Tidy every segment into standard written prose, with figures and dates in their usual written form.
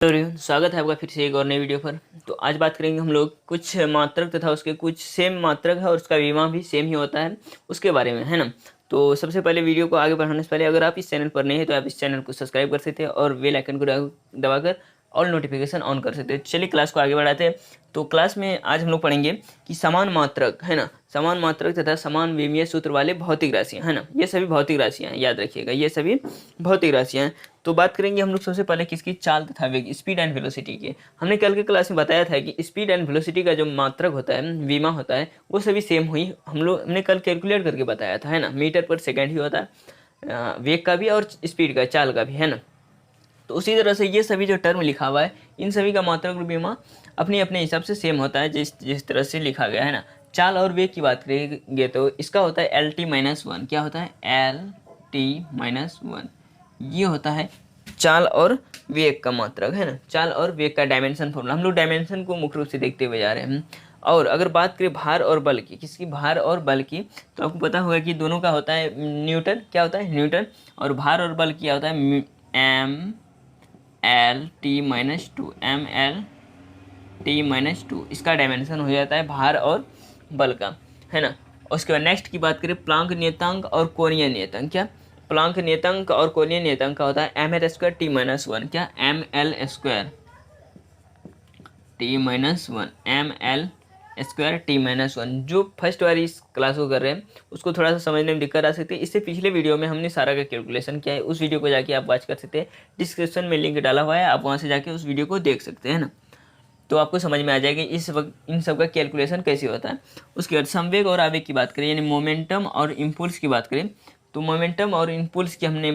तो एवरीवन, स्वागत है आपका फिर से एक और नई वीडियो पर। तो आज बात करेंगे हम लोग कुछ मात्रक तथा उसके कुछ सेम मात्रक है और उसका विमा भी सेम ही होता है उसके बारे में, है ना। तो सबसे पहले वीडियो को आगे बढ़ाने से पहले अगर आप इस चैनल पर नहीं है तो आप इस चैनल को सब्सक्राइब कर सकते हैं और बेल आइकन को दबाकर ऑल नोटिफिकेशन ऑन कर सकते हैं। चलिए क्लास को आगे बढ़ाते हैं। तो क्लास में आज हम लोग पढ़ेंगे कि समान मात्रक, है ना, समान मात्रक तथा समान विमीय सूत्र वाले भौतिक राशियाँ, है ना। ये सभी भौतिक राशियाँ हैं, याद रखिएगा, ये सभी भौतिक राशियाँ हैं। तो बात करेंगे हम लोग सबसे पहले किसकी, चाल तथा वेग, स्पीड एंड वेलोसिटी की। हमने कल के क्लास में बताया था कि स्पीड एंड वेलोसिटी का जो मात्रक होता है, विमा होता है, वो सभी सेम हुई। हमने कल कैलकुलेट करके बताया था, है ना। मीटर पर सेकेंड ही होता है वेग का भी और स्पीड का, चाल का भी, है ना। तो उसी तरह से ये सभी जो टर्म लिखा हुआ है, इन सभी का मात्रक और विमा अपने अपने हिसाब से सेम होता है, जिस तरह से लिखा गया है ना। चाल और वेग की बात करेंगे तो इसका होता है LT-1। क्या होता है? LT-1। ये होता है चाल और वेग का मात्रक, है ना। चाल और वेग का डायमेंशन फॉर्मूला, हम लोग डायमेंशन को मुख्य रूप से देखते हुए जा रहे हैं। और अगर बात करें भार और बल की, किसकी, भार और बल की, तो आपको पता होगा कि दोनों का होता है न्यूटन। क्या होता है? न्यूटन। और भार और बल क्या होता है? ML-T-2। ML-T-2 इसका डायमेंशन हो जाता है भार और बल का, है ना। उसके बाद नेक्स्ट की बात करें प्लांक नियतांक और कोणीय नियतांक। क्या? प्लांक नियतांक और कोणीय नियतांक का होता है ML² T-1। क्या? ML² T-1। ML² जो फर्स्ट बार इस क्लास को कर रहे हैं उसको थोड़ा सा समझने में दिक्कत आ सकती है। इससे पिछले वीडियो में हमने सारा का कैलकुलेशन किया है, उस वीडियो को जाके आप वॉच कर सकते हैं। डिस्क्रिप्शन में लिंक डाला हुआ है, आप वहाँ से जाके उस वीडियो को देख सकते हैं ना। तो आपको समझ में आ जाएगा इस वक्त इन सब का कैलकुलेशन कैसे होता है। उसके बाद संवेग और आवेग की बात करें, यानी मोमेंटम और इम्पल्स की बात करें, तो मोमेंटम और इम्पल्स की हमने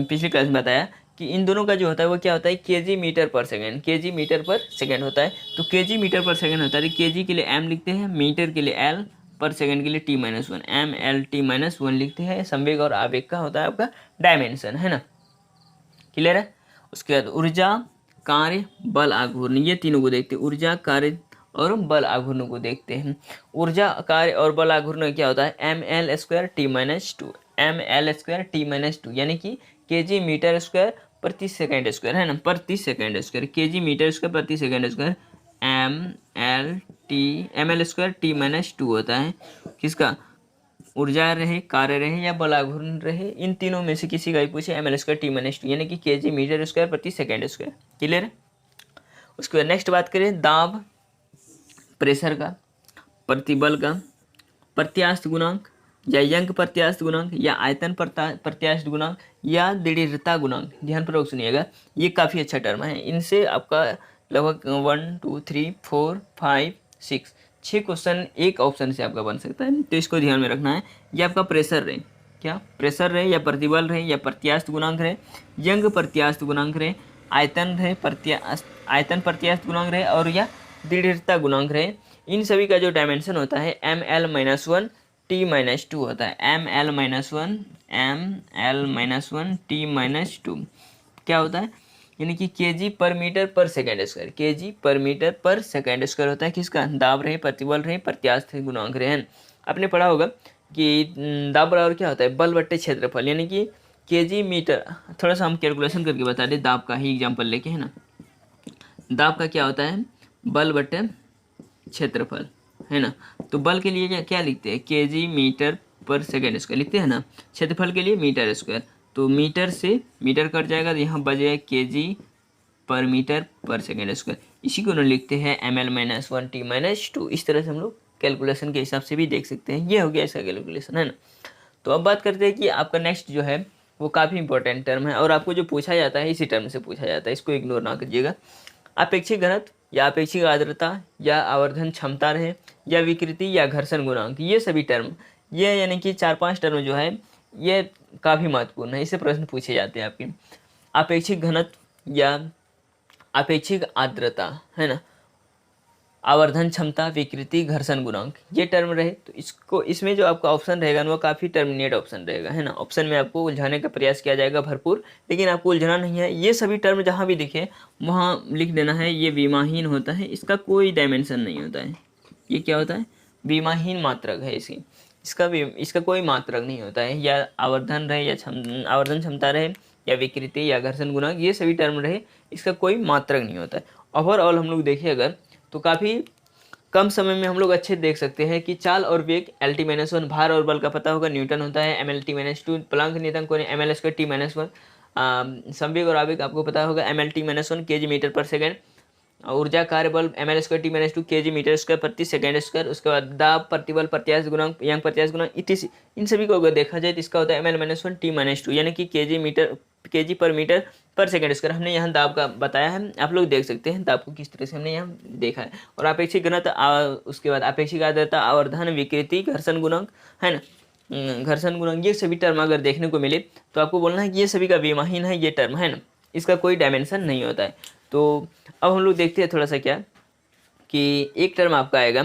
पिछली क्लास में बताया कि इन दोनों का जो होता है वो क्या होता है, केजी मीटर पर सेकेंड। केजी मीटर पर सेकेंड होता है। तो केजी मीटर पर सेकेंड होता है, केजी के लिए M लिखते हैं, मीटर के लिए L, पर सेकेंड के लिए T-1, ML-T-1 लिखते हैं। संवेग और आवेग का होता है आपका डायमेंशन, है ना। क्लियर है? उसके बाद ऊर्जा, कार्य, बल, आघूर्ण, ये तीनों को देखते हैं। ऊर्जा, कार्य और बल आघूर्ण को देखते हैं। ऊर्जा, कार्य और बल आघूर्ण क्या होता है? ML² T-2 यानी कि केजी मीटर स्क्वायर प्रति सेकेंड स्क्वायर, है ना, प्रति second square, KG metre square प्रति सेकेंड स्क्वायर। ML² T-2 होता है किसका? ऊर्जा रहे, कार्य रहे या बल आघूर्ण रहे, इन तीनों में से किसी का भी पूछे, ML² T-2 यानी कि केजी मीटर स्क्वायर प्रति सेकेंड स्क्वायर। क्लियर है? उसके बाद नेक्स्ट बात करें दाब, प्रेशर का, प्रतिबल का, प्रत्यास्थ गुणांक या यंग प्रत्यास्थ गुणांक या आयतन प्रत्यास्थ गुणांक या दृढ़ता गुणांक। ध्यान पूर्वक सुनिएगा, ये काफ़ी अच्छा टर्म है। इनसे आपका लगभग 1 2 3 4 5 6 क्वेश्चन एक ऑप्शन से आपका बन सकता है, तो इसको ध्यान में रखना है। ये आपका प्रेशर रहे, क्या प्रेशर रहे या प्रतिबल रहे या प्रत्यास्थ गुणांक रहे, यंग प्रत्यास्थ गुणांक रहे, आयतन रहे, आयतन प्रत्यास्थ गुणांक रहे और या दृढ़ता गुणांक रहे, इन सभी का जो डायमेंशन होता है ML-1 T-2 होता है। ML-1 T-2 क्या होता है? यानी कि केजी पर मीटर पर सेकेंड स्क्वायर, केजी पर मीटर पर सेकेंड स्क्वायर होता है किसका? दाब रहे, प्रतिबल रहे, प्रत्यास्थ गुणांक रहे। आपने पढ़ा होगा कि दाब बराबर क्या होता है? बल बट्टे क्षेत्रफल, यानी कि केजी मीटर। थोड़ा सा हम कैलकुलेशन करके बता दें, दाब का ही एग्जाम्पल लेके, है ना। दाब का क्या होता है? बल बट्टे क्षेत्रफल, है ना। तो बल के लिए क्या लिखते हैं? केजी मीटर पर सेकेंड स्क्वायर लिखते हैं ना। क्षेत्रफल के लिए मीटर स्क्वायर, तो मीटर से मीटर कट जाएगा तो यहाँ बचेगा केजी पर मीटर पर सेकेंड स्क्वायर। इसी को हम लिखते हैं ML-1 T-2। इस तरह से हम लोग कैलकुलेशन के हिसाब से भी देख सकते हैं। ये हो गया इसका कैलकुलेशन, है ना। तो अब बात करते हैं कि आपका नेक्स्ट जो है वो काफ़ी इंपॉर्टेंट टर्म है और आपको जो पूछा जाता है इसी टर्म से पूछा जाता है, इसको इग्नोर ना कीजिएगा। अपेक्षिक घनत्व या अपेक्षिक आर्द्रता या आवर्धन क्षमता रहे या विकृति या घर्षण गुणांक, ये सभी टर्म, ये यानी कि 4-5 टर्म जो है ये काफ़ी महत्वपूर्ण है, इससे प्रश्न पूछे जाते हैं आपके। अपेक्षिक घनत्व या अपेक्षिक आर्द्रता, है ना, आवर्धन क्षमता, विकृति, घर्षण गुणांक, ये टर्म रहे तो इसको, इसमें जो आपका ऑप्शन रहेगा ना वो काफ़ी टर्मिनेट ऑप्शन रहेगा, है ना। ऑप्शन में आपको उलझाने का प्रयास किया जाएगा भरपूर, लेकिन आपको उलझना नहीं है। ये सभी टर्म जहाँ भी दिखे वहाँ लिख देना है ये विमाहीन होता है, इसका कोई डायमेंशन नहीं होता है। ये क्या होता है? विमाहीन मात्रक है इसकी, इसका कोई मात्रक नहीं होता है। या आवर्धन रहे या आवर्धन क्षमता रहे या विकृति या घर्षण गुणांक, ये सभी टर्म रहे, इसका कोई मात्रक नहीं होता है। ओवरऑल हम लोग देखें अगर तो काफ़ी कम समय में हम लोग अच्छे देख सकते हैं कि चाल और वेग LT-1, भार और बल का पता होगा न्यूटन होता है, ML/T-2, प्लांक नियतांक कौन है ML²T-1, संवेग और आवेग आपको पता होगा ML/T-1 kg मीटर पर सेकेंड, ऊर्जा कार्य बल ML²T-2 kg मीटर स्क्वायर प्रति सेकेंड स्क्वायर, उसके बाद दाब प्रतिबल प्रत्यास्थ गुणांक यंग प्रत्यास्थ गुणांक इत्यादि, इन सभी को अगर देखा जाए तो इसका होता है ML-1T-2 यानी कि kg पर मीटर पर सेकेंड स्क्वायर। हमने यहाँ दाब का बताया है, आप लोग देख सकते हैं दाब को किस तरह से हमने यहाँ देखा है। और अपेक्षिक घनत्व, उसके बाद अपेक्षिक आर्द्रता, आवर्धन, विकृति, घर्षण गुणांक है ना, घर्षण गुणांक, ये सभी टर्म अगर देखने को मिले तो आपको बोलना है कि ये सभी का विमाहीन है ये टर्म है ना, इसका कोई डायमेंशन नहीं होता है। तो अब हम लोग देखते हैं थोड़ा सा क्या कि एक टर्म आपका आएगा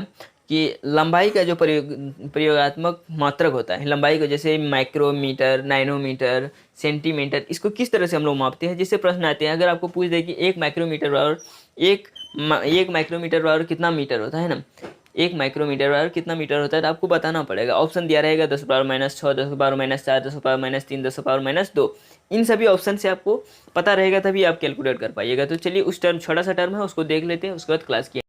कि लंबाई का जो प्रयोगात्मक मात्रक होता है, लंबाई को जैसे माइक्रोमीटर, नैनोमीटर, सेंटीमीटर, इसको किस तरह से हम लोग मापते हैं। जिससे प्रश्न आते हैं अगर आपको पूछ दे कि एक माइक्रोमीटर बराबर कितना मीटर होता है ना, एक माइक्रोमीटर बराबर कितना मीटर होता है तो आपको बताना पड़ेगा। ऑप्शन दिया रहेगा 10⁻⁻6, 10⁻⁻4, 10⁻3, 10⁻2। इन सभी ऑप्शन से आपको पता रहेगा तभी आप कैलकुलेट कर पाइएगा। तो चलिए उस टर्म, छोटा सा टर्म है उसको देख लेते हैं, उसके बाद क्लास की।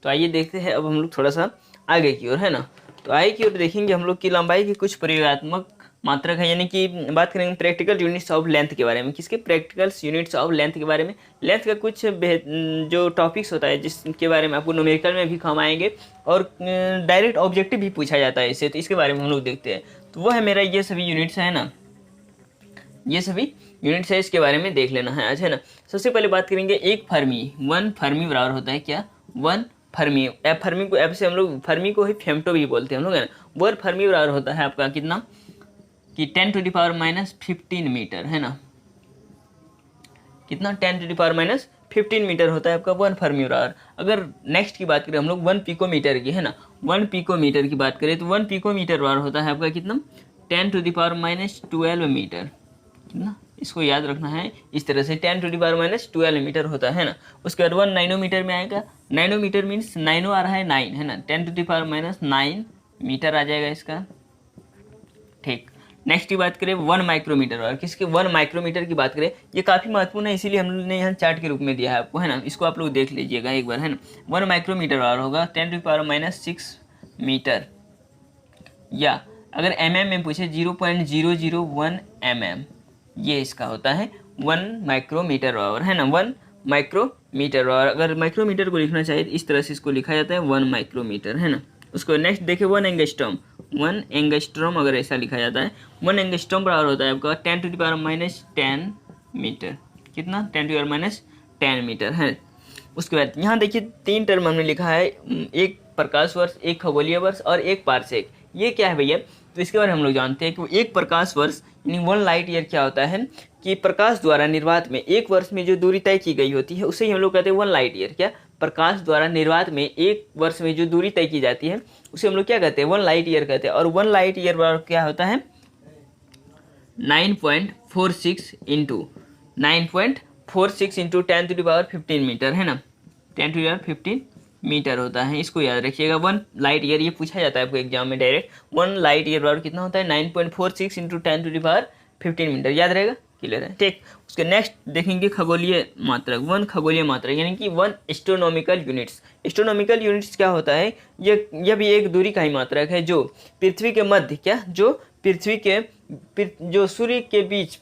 तो आइए देखते हैं अब हम लोग थोड़ा सा आगे की ओर है ना। तो आगे की ओर देखेंगे हम लोग की लंबाई की कुछ प्रयोगात्मक मात्रक है, यानी कि बात करेंगे प्रैक्टिकल यूनिट्स ऑफ लेंथ के बारे में। किसके? प्रैक्टिकल यूनिट्स ऑफ लेंथ के बारे में। लेंथ का कुछ जो टॉपिक्स होता है जिसके बारे में आपको न्यूमेरिकल में भी काम आएंगे और डायरेक्ट ऑब्जेक्टिव भी पूछा जाता है इससे, तो इसके बारे में हम लोग देखते हैं। तो वो है मेरा ये सभी यूनिट्स है ना, ये सभी यूनिट्स है, इसके बारे में देख लेना है आज है ना। सबसे पहले बात करेंगे एक फर्मी। 1 फर्मी बराबर होता है क्या? 1 फर्मी। फर्मी को एफ से हम लोग, फर्मी को ही फेम्टो भी बोलते हैं हम लोग है ना। 1 फर्मी बराबर होता है आपका कितना कि 10⁻⁻15 मीटर है ना, कितना 10⁻⁻15 मीटर होता है आपका 1 फर्मी बराबर। अगर नेक्स्ट की बात करें हम लोग 1 पिकोमीटर की है ना, 1 पिकोमीटर की बात करें तो 1 पिकोमीटर बराबर होता है आपका कितना 10⁻12 मीटर, कितना, इसको याद रखना है इस तरह से 10⁻12 मीटर होता है ना। उसके बाद 1 नैनोमीटर में आएगा, नैनोमीटर मीन्स नैनो आ रहा है 9 है ना, 10⁻⁹ मीटर आ जाएगा इसका, ठीक। नेक्स्ट की बात करें 1 माइक्रोमीटर, और किसके 1 माइक्रोमीटर की बात करें, ये काफ़ी महत्वपूर्ण है इसीलिए हम लोग ने यहाँ चार्ट के रूप में दिया है आपको है ना, इसको आप लोग देख लीजिएगा एक बार है ना। 1 माइक्रोमीटर बराबर होगा 10⁻⁻6 मीटर, या अगर mm में पूछे 0.001 mm, ये इसका होता है 1 माइक्रोमीटर बराबर है ना, 1 माइक्रोमीटर बराबर। अगर माइक्रोमीटर को लिखना चाहिए तो इस तरह से इसको लिखा जाता है 1 माइक्रोमीटर है ना। उसको नेक्स्ट देखें 1 एंगस्ट्रॉम, 1 एंगस्ट्रॉम अगर ऐसा लिखा जाता है, 1 एंगस्ट्रॉम बराबर होता है आपका 10⁻⁻10 मीटर, कितना 10⁻⁻10 मीटर है। उसके बाद यहाँ देखिए 3 टर्म हमने लिखा है, एक प्रकाश वर्ष, एक खगोलीय वर्ष और एक पारसेक। ये क्या है भैया? तो इसके बारे में हम लोग जानते हैं कि एक प्रकाश वर्ष यानी 1 लाइट ईयर क्या होता है कि प्रकाश द्वारा निर्वात में एक वर्ष में जो दूरी तय की गई होती है उसे ही हम लोग कहते हैं 1 लाइट ईयर। क्या? प्रकाश द्वारा निर्वात में एक वर्ष में जो दूरी तय की जाती है उसे हम लोग क्या कहते हैं? 1 लाइट ईयर कहते हैं। और 1 लाइट ईयर क्या होता है? 9.46 इंटू 10⁻15 मीटर है ना, 10⁻15 मीटर होता है, इसको याद रखिएगा। 1 लाइट ईयर, ये पूछा जाता है आपको एग्जाम में डायरेक्ट। 1 लाइट ईयर बराबर कितना होता है? 9.46 इंटू 10⁻15 मीटर, याद रहेगा, क्लियर है, ठीक। उसके नेक्स्ट देखेंगे खगोलीय मात्रक, 1 खगोलीय मात्रक यानी कि 1 एस्ट्रोनॉमिकल यूनिट्स। एस्ट्रोनॉमिकल यूनिट्स क्या होता है? यह भी एक दूरी का ही मात्रक है जो पृथ्वी के मध्य, क्या, जो पृथ्वी के जो सूर्य के बीच,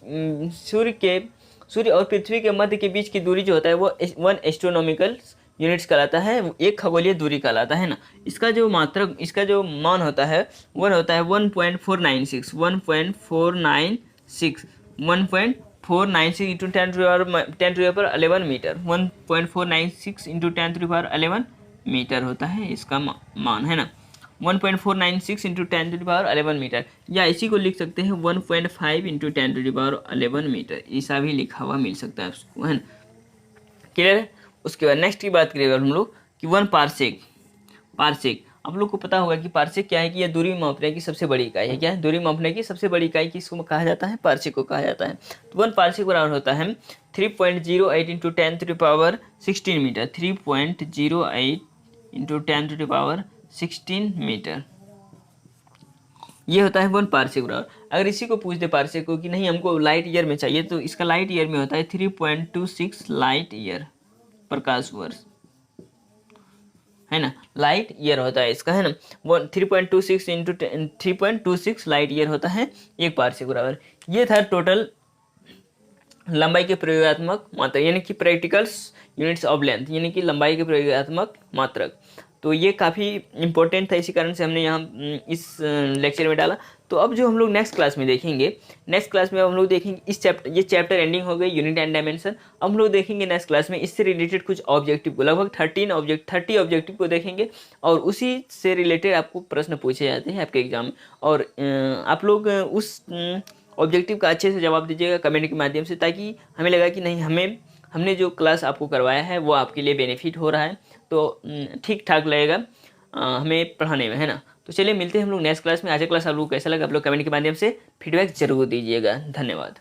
सूर्य और पृथ्वी के मध्य के बीच की दूरी जो होता है वो 1 एस्ट्रोनॉमिकल यूनिट्स कहलाता है, एक खगोलीय दूरी कहलाता है ना। इसका जो मात्रक, इसका जो मान होता है वो होता है 1.496 इंटू 10⁻11 मीटर, 1.496 इंटू 10⁻11 मीटर होता है इसका मान है ना, 1.496 इंटू 10⁻11 मीटर, या इसी को लिख सकते हैं 1.5 इंटू 10⁻11 मीटर, ऐसा भी लिखा हुआ मिल सकता है उसको है ना, क्लियर है। उसके बाद नेक्स्ट की बात करेंगे हम लोग कि 1 पारसेक। पारसेक आप लोग को पता होगा कि पारसेक क्या है कि यह दूरी मापने की सबसे बड़ी इकाई है। क्या है? दूरी मापने की सबसे बड़ी इकाई किसको कहा जाता है? पारसेक को कहा जाता है। तो 1 पारसेक बराबर होता है 3.08 इंटू 10⁻16 मीटर, 3.08 इंटू 10⁻16 मीटर, ये होता है 1 पार्सेक पर आवर। अगर इसी को पूछ दे पार्सेक को कि नहीं हमको लाइट ईयर में चाहिए, तो इसका लाइट ईयर में होता है 3.26 लाइट ईयर, प्रकाश वर्ष, है ना। लाइट ईयर होता है इसका, है ना। 3.26 इंटू 3.26 लाइट ईयर होता है 1 पार्सेक पर आवर। ये था टोटल लंबाई के प्रयोगात्मक मात्रक, यानी कि प्रैक्टिकल्स यूनिट्स ऑफ लेंथ, यानी कि लंबाई के प्रयोगात्मक मात्रक। तो ये काफ़ी इंपॉर्टेंट था, इसी कारण से हमने यहाँ इस लेक्चर में डाला। तो अब जो हम लोग नेक्स्ट क्लास में देखेंगे, नेक्स्ट क्लास में हम लोग देखेंगे इस चैप्टर, ये चैप्टर एंडिंग हो गई यूनिट एंड डायमेंशन। अब हम लोग देखेंगे नेक्स्ट क्लास में इससे रिलेटेड कुछ ऑब्जेक्टिव को, लगभग 30 ऑब्जेक्टिव को देखेंगे, और उसी से रिलेटेड आपको प्रश्न पूछे जाते हैं आपके एग्जाम में। और आप लोग उस ऑब्जेक्टिव का अच्छे से जवाब दीजिएगा कमेंट के माध्यम से, ताकि हमें लगा कि नहीं, हमने जो क्लास आपको करवाया है वो आपके लिए बेनिफिट हो रहा है, तो ठीक ठाक लगेगा हमें पढ़ाने में, है ना। तो चलिए मिलते हैं हम लोग नेक्स्ट क्लास में। आज का क्लास आप लोग कैसा लगा, आप लोग कमेंट के माध्यम से फीडबैक जरूर दीजिएगा। धन्यवाद।